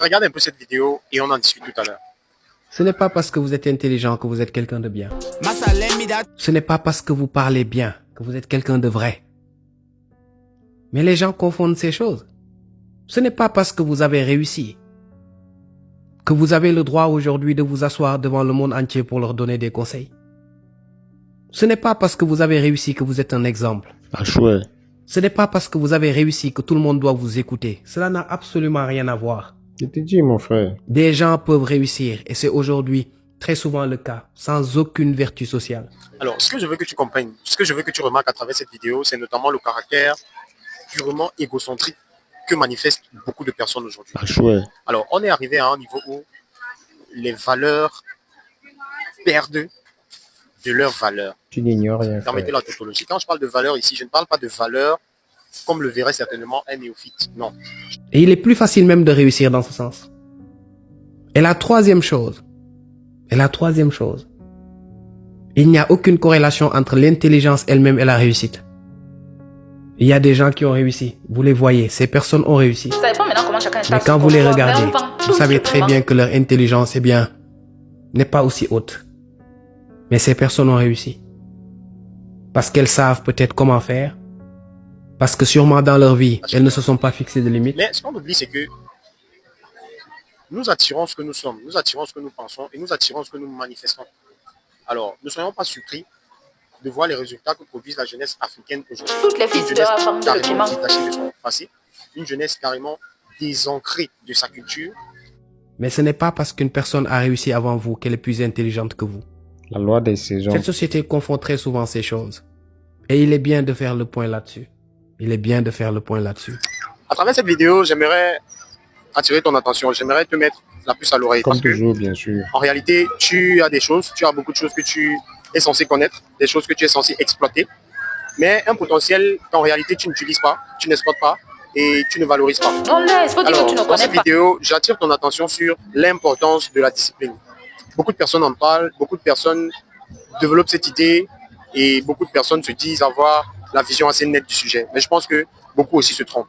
Regarde un peu cette vidéo et on en discute tout à l'heure. Ce n'est pas parce que vous êtes intelligent que vous êtes quelqu'un de bien. Ce n'est pas parce que vous parlez bien que vous êtes quelqu'un de vrai. Mais les gens confondent ces choses. Ce n'est pas parce que vous avez réussi que vous avez le droit aujourd'hui de vous asseoir devant le monde entier pour leur donner des conseils. Ce n'est pas parce que vous avez réussi que vous êtes un exemple. Ah chouette. Ce n'est pas parce que vous avez réussi que tout le monde doit vous écouter. Cela n'a absolument rien à voir. Je te dis, mon frère. Des gens peuvent réussir, et c'est aujourd'hui très souvent le cas, sans aucune vertu sociale. Alors, ce que je veux que tu comprennes, ce que je veux que tu remarques à travers cette vidéo, c'est notamment le caractère purement égocentrique que manifestent beaucoup de personnes aujourd'hui. Ah chouette. Alors, on est arrivé à un niveau où les valeurs perdent de leur valeur. Tu n'ignores rien, frère. Permettez la tautologie. Quand je parle de valeur ici, je ne parle pas de valeur comme le verrait certainement un néophyte. Non. Et il est plus facile même de réussir dans ce sens. Et la troisième chose, il n'y a aucune corrélation entre l'intelligence elle-même et la réussite. Il y a des gens qui ont réussi, vous les voyez, ces personnes ont réussi. Mais quand vous les regardez, vous savez très bien que leur intelligence, n'est pas aussi haute. Mais ces personnes ont réussi. Parce qu'elles savent peut-être comment faire. Parce que sûrement dans leur vie, elles ne se sont pas fixées de limites. Mais ce qu'on oublie, c'est que nous attirons ce que nous sommes, nous attirons ce que nous pensons et nous attirons ce que nous manifestons. Alors, ne soyons pas surpris de voir les résultats que produit la jeunesse africaine aujourd'hui. Toutes les filles Une jeunesse carrément détachée de son passé, une jeunesse carrément désancrée de sa culture. Mais ce n'est pas parce qu'une personne a réussi avant vous qu'elle est plus intelligente que vous. La loi des saisons. Cette société confond très souvent ces choses. Et il est bien de faire le point là-dessus. À travers cette vidéo, j'aimerais attirer ton attention, j'aimerais te mettre la puce à l'oreille. Comme Parce que, toujours, bien sûr. en réalité, tu as beaucoup de choses que tu es censé connaître, des choses que tu es censé exploiter, mais un potentiel qu'en réalité tu n'utilises pas, tu n'exploites pas et tu ne valorises pas. On laisse, faut dire Alors, que tu ne dans connais cette pas. vidéo, j'attire ton attention sur l'importance de la discipline. Beaucoup de personnes en parlent, beaucoup de personnes développent cette idée et beaucoup de personnes se disent avoir la vision assez nette du sujet. Mais je pense que beaucoup aussi se trompent.